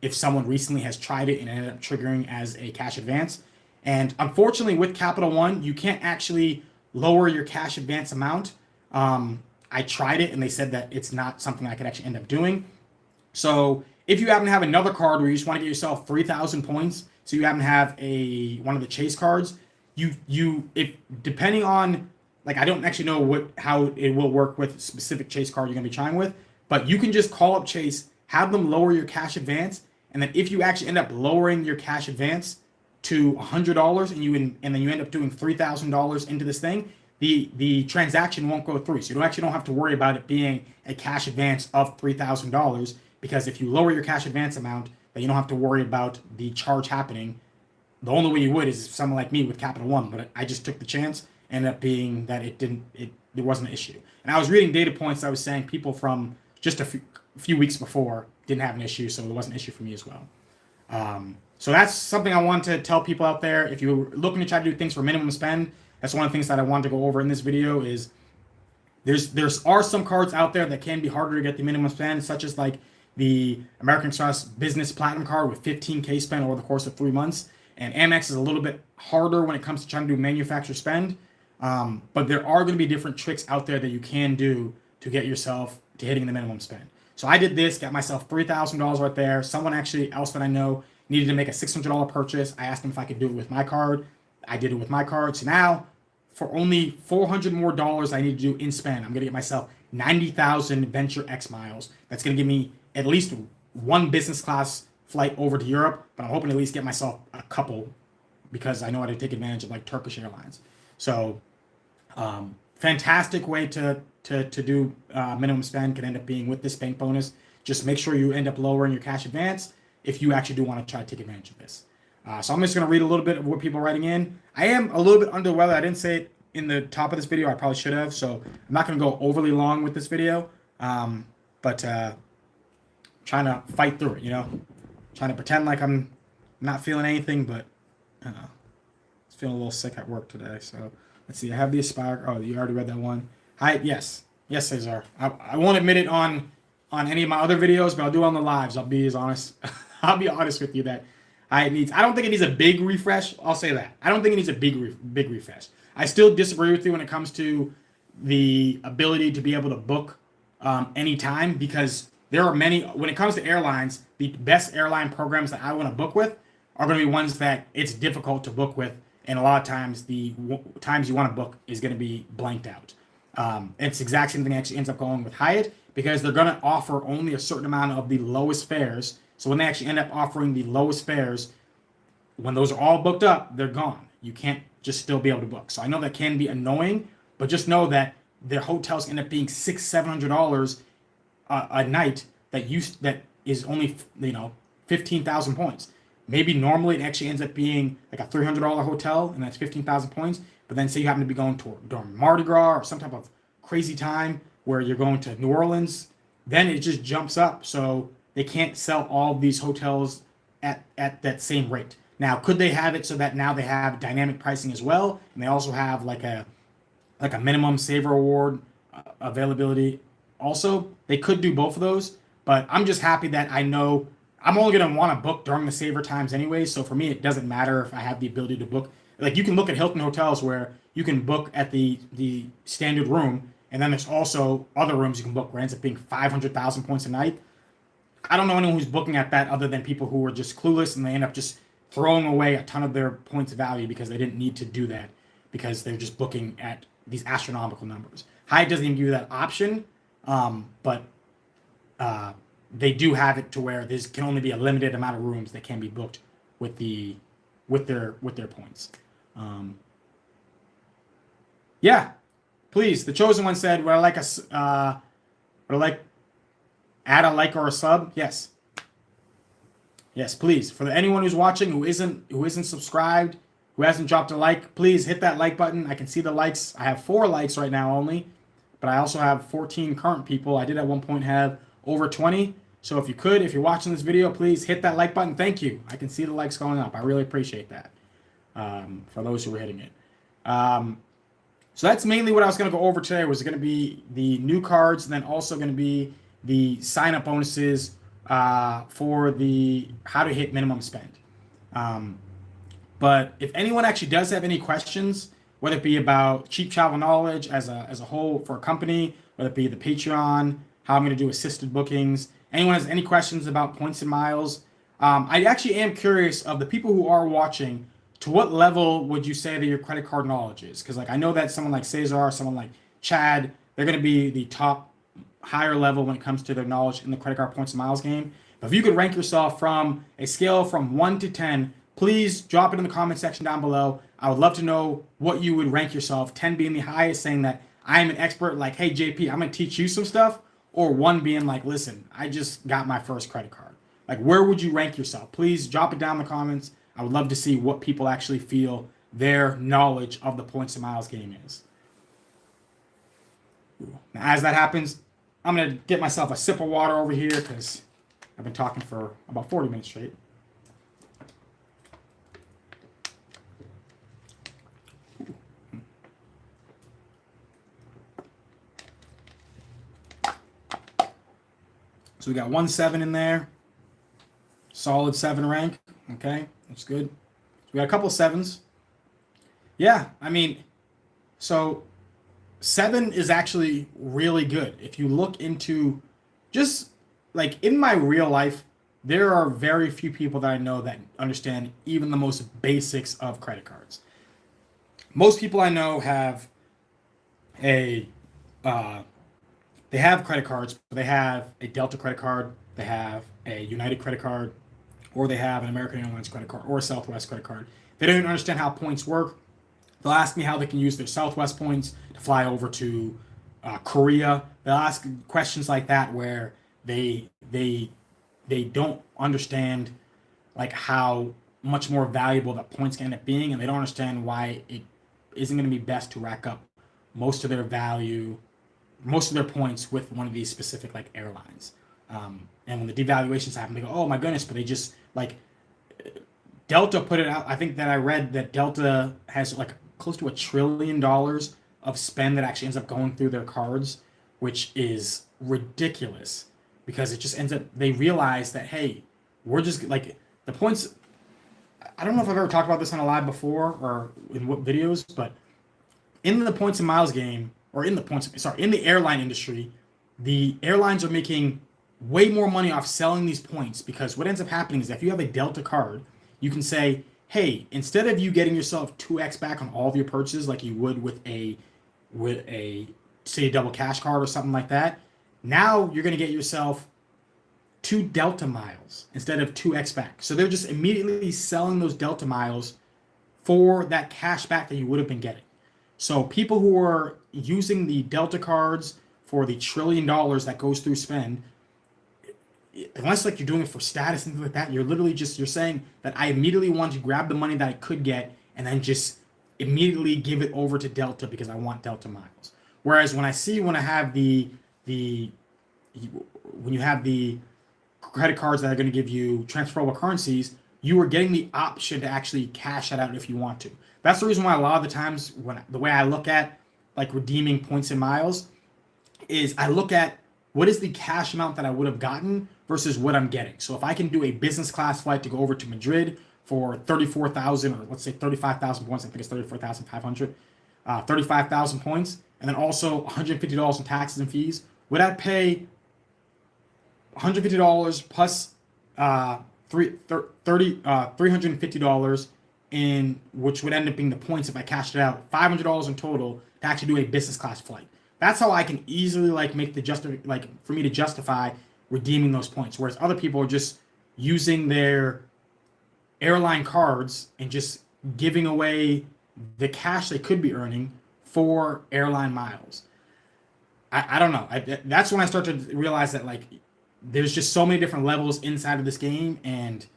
if someone recently has tried it and ended up triggering as a cash advance. And unfortunately, with Capital One, you can't actually lower your cash advance amount. I tried it, and they said that it's not something I could actually end up doing. So if you happen to have another card where you just want to get yourself 3,000 points, so you happen to have one of the Chase cards, if depending on, like, I don't actually know how it will work with specific Chase card you're going to be trying with, but you can just call up Chase, have them lower your cash advance, and then if you actually end up lowering your cash advance to $100 and then you end up doing $3,000 into this thing, the transaction won't go through. So you actually don't have to worry about it being a cash advance of $3,000, because if you lower your cash advance amount, then you don't have to worry about the charge happening. The only way you would is someone like me with Capital One, but I just took the chance. Ended up being that there wasn't an issue. And I was reading data points that was saying people from just a few weeks before didn't have an issue, so it wasn't an issue for me as well. So that's something I want to tell people out there. If you're looking to try to do things for minimum spend, That's one of the things that I wanted to go over in this video is there's are some cards out there that can be harder to get the minimum spend, such as like the American Express Business Platinum card with 15K spent over the course of 3 months. And Amex is a little bit harder when it comes to trying to do manufacturer spend. But there are going to be different tricks out there that you can do to get yourself to hitting the minimum spend. So I did this, got myself $3,000 right there. Someone actually else that I know needed to make a $600 purchase. I asked them if I could do it with my card. I did it with my card. So now for only $400 more I need to do in spend, I'm going to get myself 90,000 Venture X miles. That's going to give me at least one business class flight over to Europe, but I'm hoping to at least get myself a couple because I know how to take advantage of like Turkish Airlines. So fantastic way to do minimum spend can end up being with this bank bonus. Just make sure you end up lowering your cash advance if you actually do want to try to take advantage of this. So I'm just going to read a little bit of what people are writing in. I am a little bit under the weather. I didn't say it in the top of this video. I probably should have. So I'm not going to go overly long with this video. But trying to fight through it, trying to pretend like I'm not feeling anything, but I was feeling a little sick at work today. So let's see. I have the Aspire. Oh, you already read that one. Hi. Yes, Cesar. I won't admit it on any of my other videos, but I'll do it on the lives. I'll be as honest. I'll be honest with you that I don't think it needs a big refresh. I'll say that. I don't think it needs a big refresh. I still disagree with you when it comes to the ability to be able to book anytime, because there are many, when it comes to airlines, the best airline programs that I want to book with are going to be ones that it's difficult to book with. And a lot of times the times you want to book is going to be blanked out. It's the exact same thing actually ends up going with Hyatt, because they're going to offer only a certain amount of the lowest fares. So when they actually end up offering the lowest fares, when those are all booked up, they're gone. You can't just still be able to book. So I know that can be annoying, but just know that their hotels end up being $600-700 a night that is only 15,000 points. Maybe normally it actually ends up being like a $300 hotel, and that's 15,000 points. But then say you happen to be going during Mardi Gras or some type of crazy time where you're going to New Orleans, then it just jumps up. So they can't sell all of these hotels at that same rate. Now, could they have it so that now they have dynamic pricing as well, and they also have like a minimum saver award availability? Also, they could do both of those, but I'm just happy that I know I'm only going to want to book during the saver times anyway. So for me, it doesn't matter if I have the ability to book. Like, you can look at Hilton hotels where you can book at the standard room, and then there's also other rooms you can book where it ends up being 500,000 points a night. I don't know anyone who's booking at that other than people who are just clueless and they end up just throwing away a ton of their points value because they didn't need to do that, because they're just booking at these astronomical numbers. Hyatt doesn't even give you that option, but they do have it to where there can only be a limited amount of rooms that can be booked with their points. Yeah, please. The Chosen One said, "Would I like add a like or a sub?" Yes. Yes, please. For anyone who's watching who isn't subscribed, who hasn't dropped a like, please hit that like button. I can see the likes. I have 4 likes right now only, but I also have 14 current people. I did at one point have over 20. So if you're watching this video, please hit that like button. Thank you. I can see the likes going up. I really appreciate that for those who are hitting it. So that's mainly what I was going to go over today. Was going to be the new cards, and then also going to be the sign-up bonuses for the how to hit minimum spend. But if anyone actually does have any questions, whether it be about cheap travel knowledge as a whole for a company, whether it be the Patreon, how I'm going to do assisted bookings, anyone has any questions about points and miles, I actually am curious of the people who are watching, to what level would you say that your credit card knowledge is? Because I know that someone like Cesar, someone like Chad, they're going to be the top higher level when it comes to their knowledge in the credit card points and miles game. But if you could rank yourself from a scale from 1 to 10, please drop it in the comment section down below. I would love to know what you would rank yourself, 10 being the highest, saying that I am an expert, like, hey, JP, I'm going to teach you some stuff, or 1 being like, listen, I just got my first credit card. Like, where would you rank yourself? Please drop it down in the comments. I would love to see what people actually feel their knowledge of the points and miles game is. Now, as that happens, I'm going to get myself a sip of water over here because I've been talking for about 40 minutes straight. So we got 1-7 in there. Solid 7 rank. Okay, that's good. So we got a couple of 7s. Yeah, I mean, so 7 is actually really good. If you look into just like in my real life, there are very few people that I know that understand even the most basics of credit cards. Most people I know have a uh, they have credit cards, but they have a Delta credit card, they have a United credit card, or they have an American Airlines credit card or a Southwest credit card. They don't even understand how points work. They'll ask me how they can use their Southwest points to fly over to Korea. They'll ask questions like that where they don't understand like how much more valuable that points can end up being, and they don't understand why it isn't going to be best to rack up most of their value, most of their points with one of these specific like airlines. And when the devaluations happen, they go, "Oh my goodness!" But they just like Delta put it out. I think that I read that Delta has like close to $1 trillion of spend that actually ends up going through their cards, which is ridiculous because it just ends up. They realize that hey, we're just like the points. I don't know if I've ever talked about this on a live before or in what videos, but in the points and miles game, or in the points, sorry, in the airline industry, the airlines are making way more money off selling these points because what ends up happening is that if you have a Delta card, you can say, hey, instead of you getting yourself 2x back on all of your purchases like you would with a say a double cash card or something like that, now you're going to get yourself 2 Delta miles instead of 2x back. So they're just immediately selling those Delta miles for that cash back that you would have been getting. So people who are using the Delta cards for the $1 trillion that goes through spend, unless like you're doing it for status and things like that, you're literally just you're saying that I immediately want to grab the money that I could get and then just immediately give it over to Delta because I want Delta miles. Whereas when I have the when you have the credit cards that are going to give you transferable currencies, you are getting the option to actually cash that out if you want to. That's the reason why a lot of the times when the way I look at like redeeming points and miles is I look at what is the cash amount that I would have gotten versus what I'm getting. So if I can do a business class flight to go over to Madrid for 34,000 or let's say 35,000 points, I think it's 34,500, 35,000 points, and then also $150 in taxes and fees, would I pay $150 plus $350 in which would end up being the points if I cashed it out, $500 in total to actually do a business class flight. That's how I can easily like make the for me to justify redeeming those points. Whereas other people are just using their airline cards and just giving away the cash they could be earning for airline miles. I don't know. That's when I start to realize that like there's just so many different levels inside of this game, and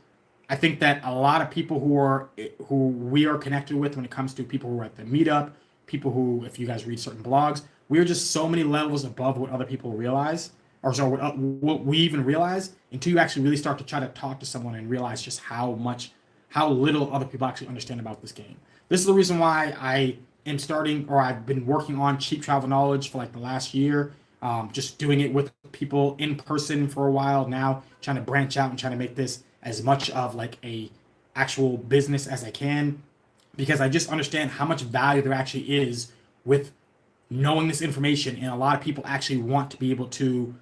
I think that a lot of people who we are connected with when it comes to people who are at the meetup, people who, if you guys read certain blogs, we're just so many levels above what other people realize, or so what we even realize, until you actually really start to try to talk to someone and realize just how little other people actually understand about this game. This is the reason why I am starting, or I've been working on cheap travel knowledge for like the last year, just doing it with people in person for a while now, trying to branch out and trying to make this as much of like a actual business as I can, because I just understand how much value there actually is with knowing this information. And a lot of people actually want to be able to,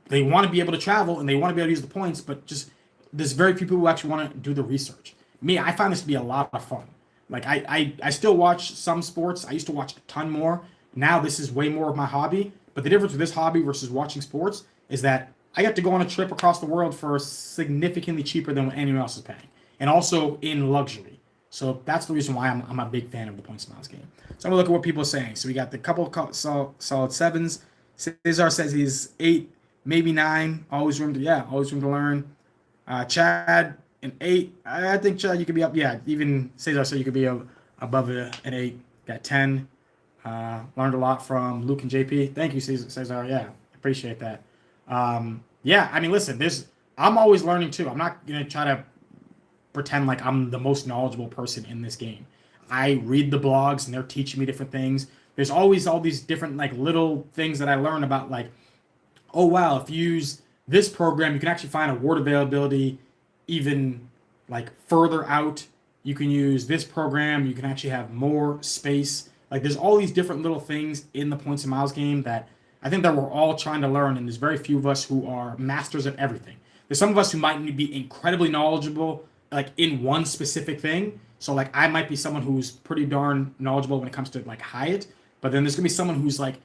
they want to be able to travel and they want to be able to use the points, but just there's very few people who actually want to do the research. Me, I find this to be a lot of fun. Like I still watch some sports. I used to watch a ton more. Now this is way more of my hobby. But the difference with this hobby versus watching sports is that I get to go on a trip across the world for significantly cheaper than what anyone else is paying, and also in luxury. So that's the reason why I'm a big fan of the points miles game. So I'm gonna look at what people are saying. So we got the couple of solid 7s. Cesar says he's 8, maybe 9. Always room to learn. Chad an 8. I think Chad you could be up. Yeah, even Cesar said you could be above an 8. Got 10. Learned a lot from Luke and JP. Thank you, Cesar. Yeah, appreciate that. Yeah, I mean, listen, I'm always learning too. I'm not going to try to pretend like I'm the most knowledgeable person in this game. I read the blogs and they're teaching me different things. There's always all these different like little things that I learn about, like, oh wow, if you use this program, you can actually find award availability even like further out. You can use this program, you can actually have more space. Like there's all these different little things in the points and miles game that I think that we're all trying to learn, and there's very few of us who are masters at everything. There's some of us who might be incredibly knowledgeable like in one specific thing. So like I might be someone who's pretty darn knowledgeable when it comes to like Hyatt, but then there's gonna be someone who's like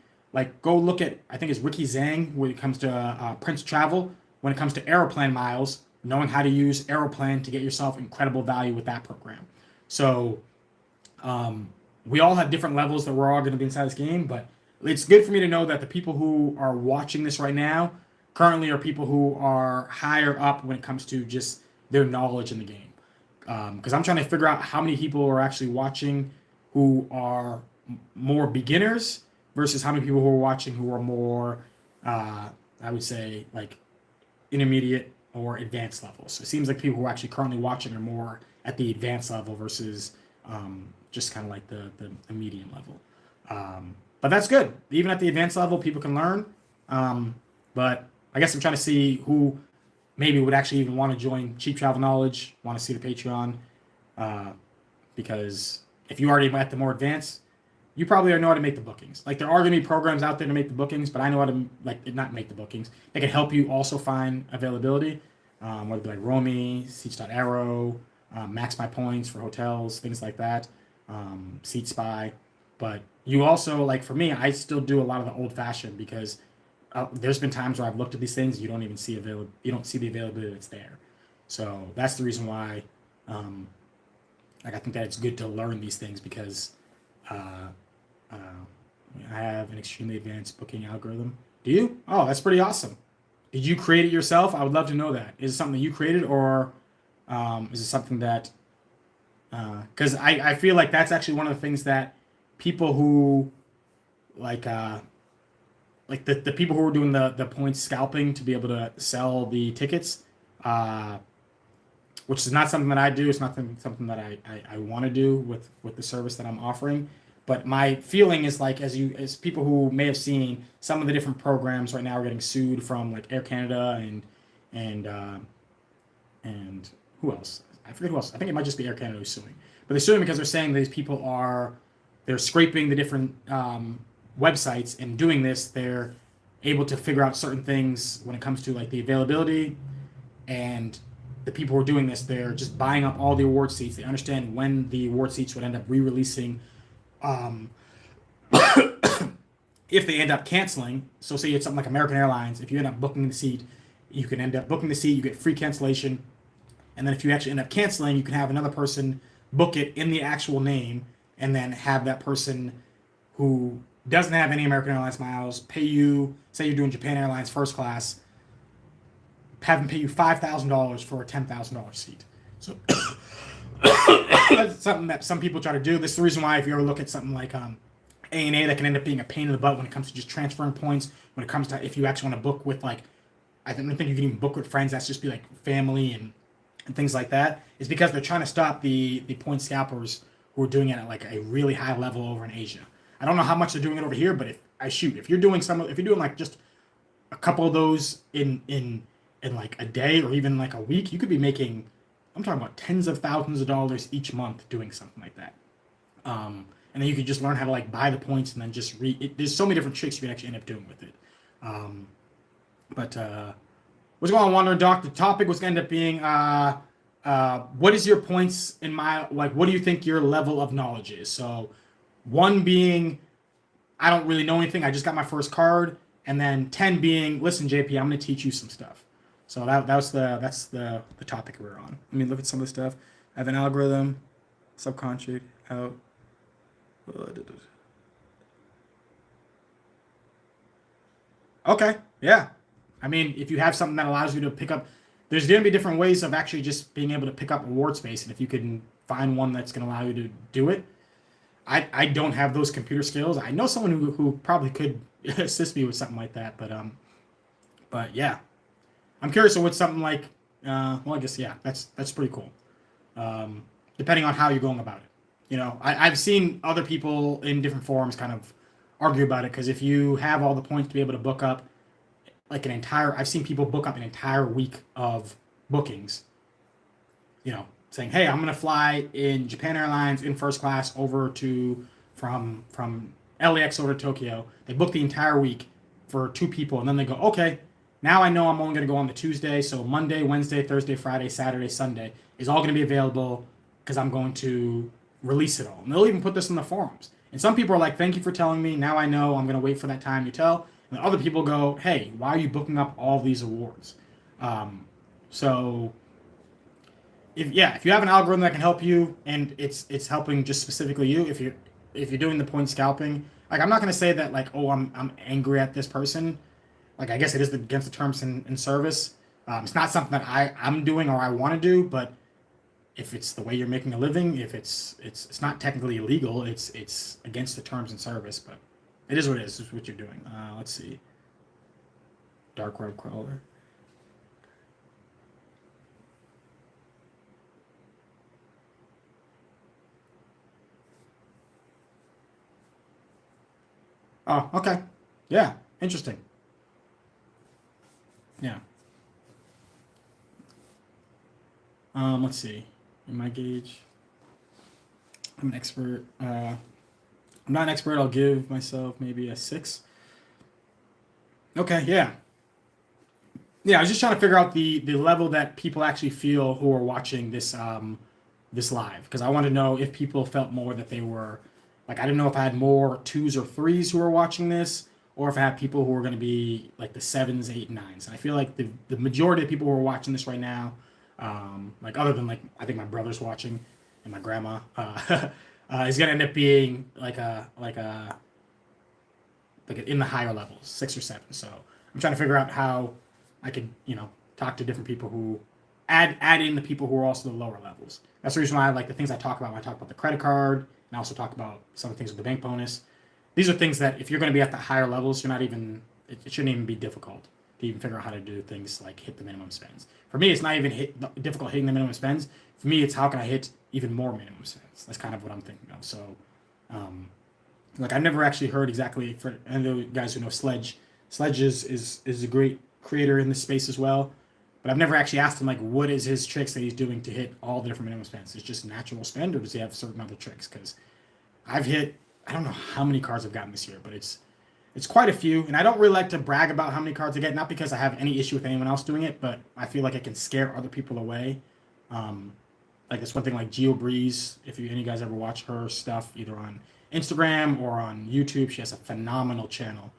go look at I think it's Ricky Zhang when it comes to Prince Travel when it comes to Aeroplan miles, knowing how to use Aeroplan to get yourself incredible value with that program. So we all have different levels that we're all going to be inside this game, but it's good for me to know that the people who are watching this right now currently are people who are higher up when it comes to just their knowledge in the game. Because I'm trying to figure out how many people are actually watching who are more beginners versus how many people who are watching who are more, I would say, like intermediate or advanced levels. So it seems like people who are actually currently watching are more at the advanced level versus just kind of like the medium level. But that's good. Even at the advanced level, people can learn. But I guess I'm trying to see who maybe would actually even want to join Cheap Travel Knowledge, want to see the Patreon. Because if you already at the more advanced, you probably know how to make the bookings. Like there are going to be programs out there to make the bookings, but I know how to like not make the bookings. They can help you also find availability, whether it be like Romy, Seats.Arrow, Max My Points for hotels, things like that, Seat Spy. But you also like for me, I still do a lot of the old fashioned because there's been times where I've looked at these things, you don't even see you don't see the availability that's there. So that's the reason why, like I think that it's good to learn these things because. I have an extremely advanced booking algorithm. Do you? Oh, that's pretty awesome. Did you create it yourself? I would love to know that. Is it something that you created, or is it something that? Because I feel like that's actually one of the things that people who like the people who are doing the points scalping to be able to sell the tickets, which is not something that I do. It's not something that I want to do with the service that I'm offering. But my feeling is like as people who may have seen some of the different programs right now are getting sued from like Air Canada and who else? I forget who else. I think it might just be Air Canada who's suing. But they're suing because they're saying these people they're scraping the different websites and doing this. They're able to figure out certain things when it comes to like the availability, and the people who are doing this, they're just buying up all the award seats. They understand when the award seats would end up re-releasing. If they end up canceling, so say it's something like American Airlines, if you end up booking the seat, you can end up booking the seat, you get free cancellation, and then if you actually end up canceling, you can have another person book it in the actual name, and then have that person who doesn't have any American Airlines miles pay you, say you're doing Japan Airlines first class, have them pay you $5,000 for a $10,000 seat. So that's something that some people try to do. This is the reason why if you ever look at something like A&A, that can end up being a pain in the butt when it comes to just transferring points, when it comes to if you actually want to book with like, I don't think you can even book with friends, that's just be like family and things like that, is because they're trying to stop the point scalpers who are doing it at like a really high level over in Asia. I don't know how much they're doing it over here, but if you're doing like just a couple of those in like a day or even like a week, you could be making, I'm talking about tens of thousands of dollars each month doing something like that. And then you could just learn how to like buy the points and then just there's so many different tricks you can actually end up doing with it. But what's going on, Wandering Doc? The topic was going to end up being what is your points in my, like, what do you think your level of knowledge is? So 1 being, I don't really know anything, I just got my first card. And then 10 being, listen, JP, I'm going to teach you some stuff. So that's the topic we're on. Let me look at some of the stuff. I have an algorithm, subcontract out. Okay, yeah. I mean, if you have something that allows you to pick up, there's going to be different ways of actually just being able to pick up award space. And if you can find one that's going to allow you to do it, I don't have those computer skills. I know someone who probably could assist me with something like that. But yeah. I'm curious of what something like, well, I guess, yeah, that's pretty cool. Depending on how you're going about it. You know, I've seen other people in different forums kind of argue about it, because if you have all the points to be able to book up like an entire. I've seen people book up an entire week of bookings. Saying, "Hey, I'm gonna fly in Japan Airlines in first class over to from LAX over to Tokyo." They book the entire week for two people, and then they go, "Okay, now I know I'm only gonna go on the Tuesday, so Monday, Wednesday, Thursday, Friday, Saturday, Sunday is all gonna be available because I'm going to release it all." And they'll even put this in the forums. And some people are like, "Thank you for telling me. Now I know I'm gonna wait for that time you tell." And other people go, "Hey, why are you booking up all these awards?" So if you have an algorithm that can help you and it's helping just specifically you, if you're doing the point scalping, like I'm not gonna say that like, oh, I'm angry at this person. Like I guess it is against the terms in service. It's not something that I'm doing or I want to do, but if it's the way you're making a living, if it's not technically illegal, it's against the terms in service, but it is what it is. It's what you're doing. Let's see. Dark web crawler. Oh, okay. Yeah, interesting. Yeah. Let's see. In my gauge, I'm an expert. I'm not an expert. I'll give myself maybe a 6. Okay, yeah. Yeah, I was just trying to figure out the level that people actually feel who are watching this live because I want to know if people felt more that they were like I didn't know if I had more 2s or 3s who were watching this or if I have people who are going to be like the 7s, 8, 9s. And I feel like the majority of people who are watching this right now, like other than like I think my brother's watching and my grandma, is going to end up being like in the higher levels, 6 or 7. So I'm trying to figure out how I could, talk to different people who add in the people who are also the lower levels. That's the reason why I like the things I talk about when I talk about the credit card and I also talk about some of the things with the bank bonus. These are things that if you're going to be at the higher levels, you're not even, it shouldn't even be difficult to even figure out how to do things like hit the minimum spends. For me, it's not even difficult hitting the minimum spends. For me, it's how can I hit even more minimum spends. That's kind of what I'm thinking of. So, like I've never actually heard exactly for any of the guys who know Sledge. Sledge is a great creator in this space as well. But I've never actually asked him like what is his tricks that he's doing to hit all the different minimum spends. Is it just natural spend or does he have certain other tricks? Because I've hit I don't know how many cards I've gotten this year, but it's quite a few. And I don't really like to brag about how many cards I get, not because I have any issue with anyone else doing it, but I feel like it can scare other people away. Like this one thing like Geo Breeze, if any of you guys ever watch her stuff, either on Instagram or on YouTube, she has a phenomenal channel.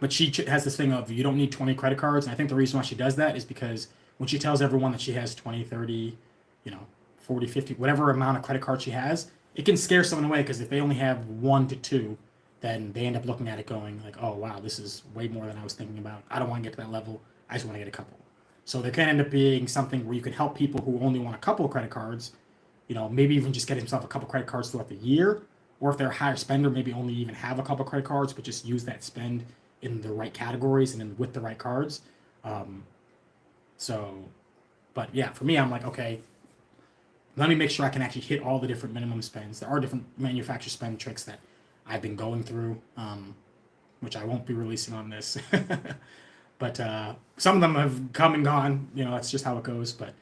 But she has this thing of you don't need 20 credit cards. And I think the reason why she does that is because when she tells everyone that she has 20, 30, 40, 50, whatever amount of credit cards she has, it can scare someone away because if they only have 1 to 2, then they end up looking at it going like, oh, wow, this is way more than I was thinking about. I don't want to get to that level. I just want to get a couple. So there can end up being something where you can help people who only want a couple of credit cards, maybe even just get himself a couple credit cards throughout the year. Or if they're a higher spender, maybe only even have a couple credit cards, but just use that spend in the right categories and then with the right cards. But yeah, for me, I'm like, okay, let me make sure I can actually hit all the different minimum spends. There are different manufacturer spend tricks that I've been going through, which I won't be releasing on this. But some of them have come and gone. That's just how it goes. But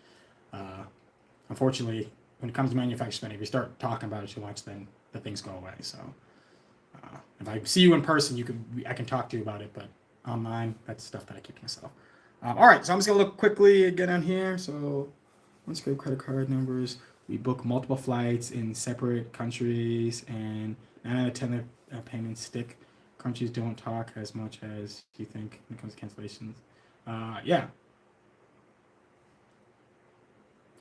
unfortunately, when it comes to manufacturer spending, if you start talking about it too much, then the things go away. So if I see you in person, I can talk to you about it. But online, that's stuff that I keep to myself. All right, so I'm just gonna look quickly again on here. So let's go credit card numbers. We book multiple flights in separate countries, and 9 out of 10 of payments stick. Countries don't talk as much as you think when it comes to cancellations.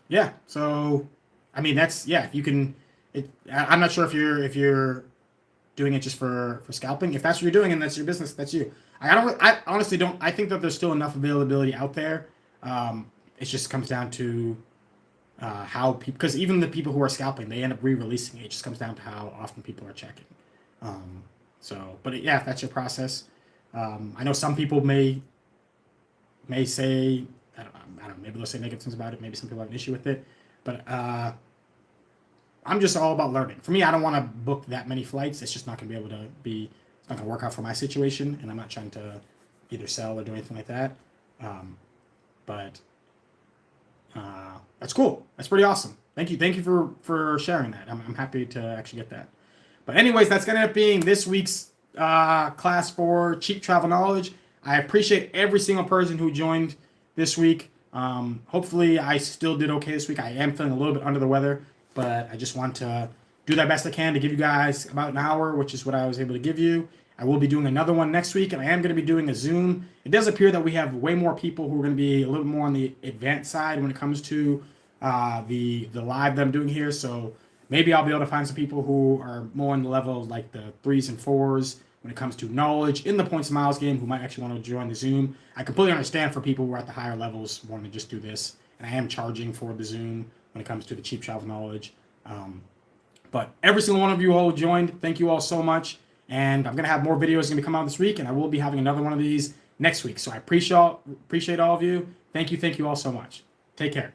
Yeah. So, I mean, that's if you can. I'm not sure if you're doing it just for scalping. If that's what you're doing and that's your business, that's you. I honestly don't. I think that there's still enough availability out there. It just comes down to how people, because even the people who are scalping, they end up re-releasing it. It just comes down to how often people are checking. But if that's your process, I know some people may say, I don't know, maybe they'll say negative things about it. Maybe some people have an issue with it, but I'm just all about learning. For me, I don't want to book that many flights. It's just not going to be able to be. It's not going to work out for my situation, and I'm not trying to either sell or do anything like that. But that's cool. That's pretty awesome. Thank you for sharing that. I'm happy to actually get that. But anyways, that's gonna end up being this week's class for cheap travel knowledge. I appreciate every single person who joined this week. Hopefully, I still did okay this week. I am feeling a little bit under the weather, but I just want to do that best I can to give you guys about an hour, which is what I was able to give you. I will be doing another one next week, and I am going to be doing a Zoom. It does appear that we have way more people who are going to be a little more on the advanced side when it comes to the live that I'm doing here. So maybe I'll be able to find some people who are more on the level of like the 3s and 4s when it comes to knowledge in the points and miles game who might actually want to join the Zoom. I completely understand for people who are at the higher levels wanting to just do this, and I am charging for the Zoom when it comes to the cheap travel knowledge. But every single one of you all joined, thank you all so much. And I'm going to have more videos going to come out this week, and I will be having another one of these next week. So I appreciate all of you. Thank you all so much. Take care.